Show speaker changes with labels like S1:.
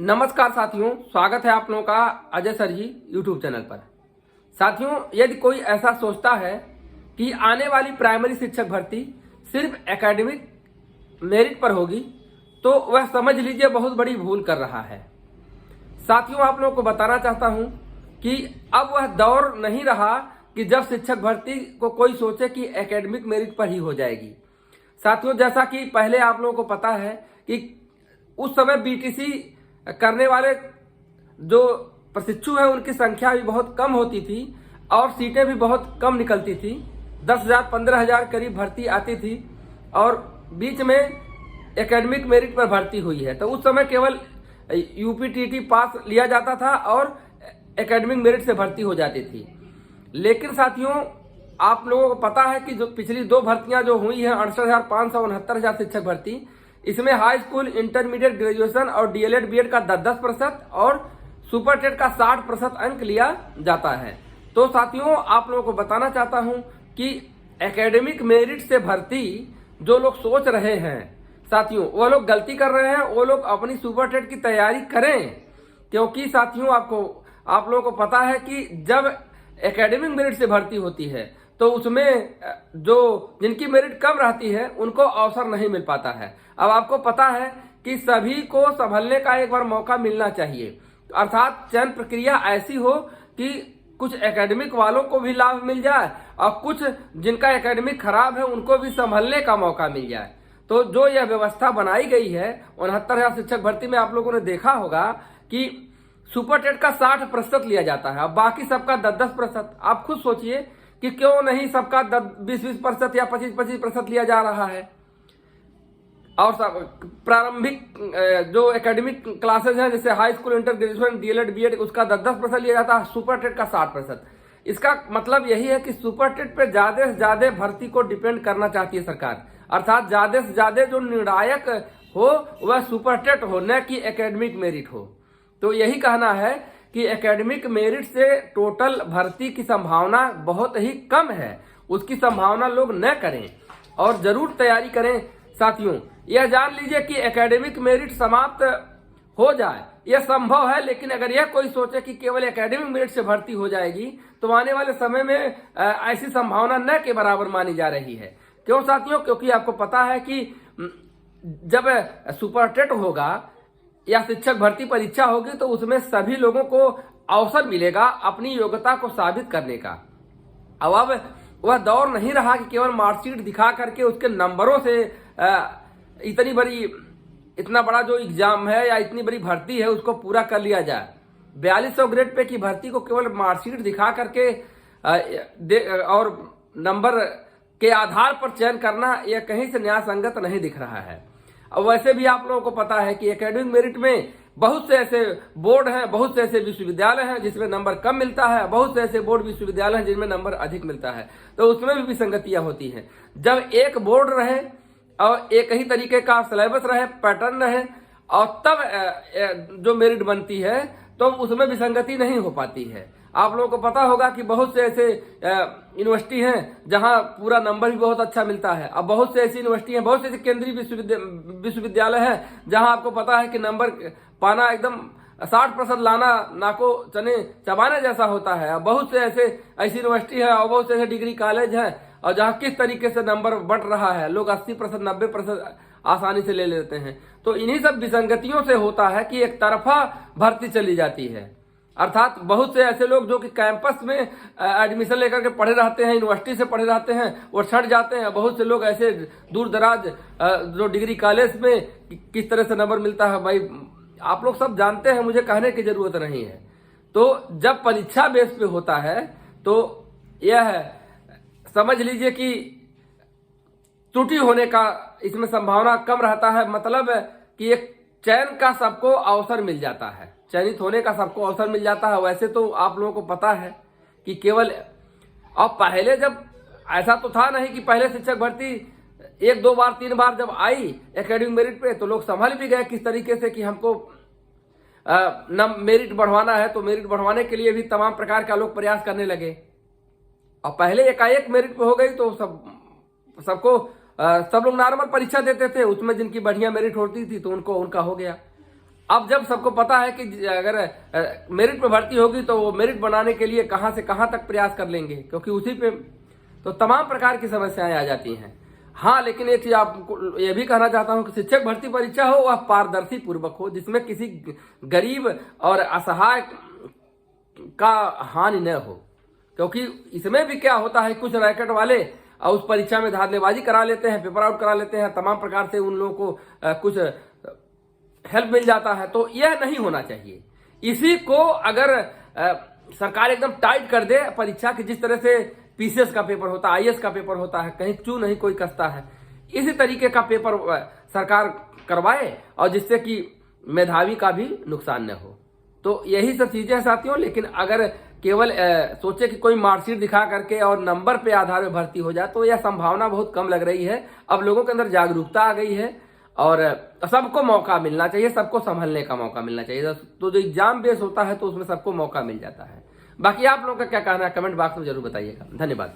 S1: नमस्कार साथियों, स्वागत है आप लोगों का अजय सर जी यूट्यूब चैनल पर। साथियों, यदि कोई ऐसा सोचता है कि आने वाली प्राइमरी शिक्षक भर्ती सिर्फ एकेडमिक मेरिट पर होगी तो वह समझ लीजिए बहुत बड़ी भूल कर रहा है। साथियों, आप लोगों को बताना चाहता हूं कि अब वह दौर नहीं रहा कि जब शिक्षक भर्ती को कोई सोचे कि एकेडमिक मेरिट पर ही हो जाएगी। साथियों, जैसा कि पहले आप लोगों को पता है कि उस समय बीटीसी करने वाले जो प्रशिक्षु हैं उनकी संख्या भी बहुत कम होती थी और सीटें भी बहुत कम निकलती थी। 10,000 15,000 करीब भर्ती आती थी और बीच में एकेडमिक मेरिट पर भर्ती हुई है। तो उस समय केवल यूपीटीटी पास लिया जाता था और एकेडमिक मेरिट से भर्ती हो जाती थी। लेकिन साथियों, आप लोगों को पता है कि जो पिछली दो भर्तियां जो हुई हैं 68,500 69,000 शिक्षक भर्ती, इसमें हाई स्कूल, इंटरमीडिएट, ग्रेजुएशन और डीएलएड बीएड का 10% और सुपर टेट का 60% अंक लिया जाता है। तो साथियों, आप लोगों को बताना चाहता हूं कि एकेडमिक मेरिट से भर्ती जो लोग सोच रहे हैं साथियों, वो लोग गलती कर रहे हैं। वो लोग अपनी सुपर टेट की तैयारी करें, क्योंकि साथियों आप लोगों को पता है कि जब एकेडमिक मेरिट से भर्ती होती है तो उसमें जो जिनकी मेरिट कम रहती है उनको अवसर नहीं मिल पाता है। अब आपको पता है कि सभी को संभलने का एक बार मौका मिलना चाहिए, अर्थात चयन प्रक्रिया ऐसी हो कि कुछ एकेडमिक वालों को भी लाभ मिल जाए और कुछ जिनका एकेडमिक खराब है उनको भी संभलने का मौका मिल जाए। तो जो यह व्यवस्था बनाई गई है 69,000 शिक्षक भर्ती में, आप लोगों ने देखा होगा कि सुपर टेट का 60% लिया जाता है और बाकी सबका 10-10%। आप खुद सोचिए कि क्यों नहीं सबका 20-20% या 25-25% लिया जा रहा है। और प्रारंभिक जो एकेडमिक क्लासेज हैं जैसे high school, inter, graduation, DElEd, BEd, उसका 10-10% लिया जाता है, सुपर टेट का 60%। इसका मतलब यही है कि सुपर टेट पे ज्यादा से ज्यादा भर्ती को डिपेंड करना चाहती है सरकार, अर्थात ज्यादा से ज्यादा जो निर्णायक हो वह सुपर टेट हो, न कि एकेडमिक मेरिट हो। तो यही कहना है कि एकेडमिक मेरिट से टोटल भर्ती की संभावना बहुत ही कम है। उसकी संभावना लोग न करें और जरूर तैयारी करें। साथियों, यह जान लीजिए कि एकेडमिक मेरिट समाप्त हो जाए यह संभव है, लेकिन अगर यह कोई सोचे कि केवल एकेडमिक मेरिट से भर्ती हो जाएगी तो आने वाले समय में ऐसी संभावना न के बराबर मानी जा रही है। क्यों साथियों? क्योंकि आपको पता है कि जब सुपर टेट होगा या शिक्षक भर्ती परीक्षा होगी तो उसमें सभी लोगों को अवसर मिलेगा अपनी योग्यता को साबित करने का। अब वह दौर नहीं रहा कि केवल मार्कशीट दिखा करके उसके नंबरों से इतना बड़ा जो एग्जाम है या इतनी बड़ी भर्ती है उसको पूरा कर लिया जाए। 4200 ग्रेड पे की भर्ती को केवल मार्कशीट दिखा करके और नंबर के आधार पर चयन करना यह कहीं से न्याय संगत नहीं दिख रहा है। अब वैसे भी आप लोगों को पता है कि एकेडमिक मेरिट में बहुत से ऐसे बोर्ड हैं, बहुत से ऐसे विश्वविद्यालय हैं जिसमें नंबर कम मिलता है, बहुत से ऐसे बोर्ड विश्वविद्यालय हैं जिनमें नंबर अधिक मिलता है। तो उसमें भी विसंगतियां होती हैं। जब एक बोर्ड रहे और एक ही तरीके का सिलेबस रहे, पैटर्न रहे और तब जो मेरिट बनती है तो उसमें विसंगति नहीं हो पाती है। आप लोगों को पता होगा कि बहुत से ऐसे यूनिवर्सिटी हैं जहां पूरा नंबर भी बहुत अच्छा मिलता है। अब बहुत से ऐसी यूनिवर्सिटी हैं, बहुत से ऐसे केंद्रीय विश्वविद्यालय हैं जहां आपको पता है कि नंबर पाना एकदम 60% लाना नाको चने चबाने जैसा होता है। अब बहुत से ऐसी यूनिवर्सिटी है और बहुत से ऐसे डिग्री कॉलेज हैं और जहां किस तरीके से नंबर बढ़ रहा है, लोग 80% 90% आसानी से ले लेते हैं। तो इन्हीं सब विसंगतियों से होता है कि एक तरफा भर्ती चली जाती है, अर्थात बहुत से ऐसे लोग जो कि कैंपस में एडमिशन लेकर के पढ़े रहते हैं, यूनिवर्सिटी से पढ़े रहते हैं, वो छट जाते हैं। बहुत से लोग ऐसे दूर दराज जो डिग्री कॉलेज में किस तरह से नंबर मिलता है, भाई आप लोग सब जानते हैं, मुझे कहने की जरूरत नहीं है। तो जब परीक्षा बेस पे होता है तो यह समझ लीजिए कि त्रुटि होने का इसमें संभावना कम रहता है। मतलब कि एक चयन का सबको अवसर मिल जाता है, चयनित होने का सबको अवसर मिल जाता है। वैसे तो आप लोगों को पता है कि केवल अब पहले जब ऐसा तो था नहीं कि पहले शिक्षक भर्ती 1-2 बार 3 बार जब आई एकेडमिक मेरिट पे तो लोग संभल भी गए किस तरीके से कि हमको मेरिट बढ़वाना है। तो मेरिट बढ़वाने के लिए भी तमाम प्रकार का लोग प्रयास करने लगे और पहले एकाएक मेरिट पे हो गई तो सब लोग नॉर्मल परीक्षा देते थे, उसमें जिनकी बढ़िया मेरिट होती थी तो उनका हो गया। अब जब सबको पता है कि अगर मेरिट पे भर्ती होगी तो वो मेरिट बनाने के लिए कहां से कहां तक प्रयास कर लेंगे, क्योंकि उसी पे तो तमाम प्रकार की समस्याएं आ जाती हैं। हाँ, लेकिन एक चीज आपको ये भी कहना चाहता हूं कि शिक्षक भर्ती परीक्षा हो वह पारदर्शी पूर्वक हो, जिसमें किसी गरीब और असहाय का हानि न हो। क्योंकि इसमें भी क्या होता है, कुछ रैकेट वाले और उस परीक्षा में धांधलेबाजी करा लेते हैं, पेपर आउट करा लेते हैं, तमाम प्रकार से उन लोगों को कुछ हेल्प मिल जाता है। तो यह नहीं होना चाहिए। इसी को अगर सरकार एकदम टाइट कर दे परीक्षा की, जिस तरह से पीसीएस का पेपर होता है, आईएएस का पेपर होता है, कहीं क्यों नहीं कोई कसता है, इसी तरीके का पेपर सरकार करवाए और जिससे कि मेधावी का भी नुकसान न हो। तो यही सब चीजें हैं साथियों। लेकिन अगर केवल सोचे कि कोई मार्कशीट दिखा करके और नंबर पे आधार में भर्ती हो जाए, तो यह संभावना बहुत कम लग रही है। अब लोगों के अंदर जागरूकता आ गई है और सबको मौका मिलना चाहिए, सबको संभलने का मौका मिलना चाहिए। तो जो एग्जाम बेस होता है तो उसमें सबको मौका मिल जाता है। बाकी आप लोगों का क्या कहना है, कमेंट बॉक्स में जरूर बताइएगा। धन्यवाद।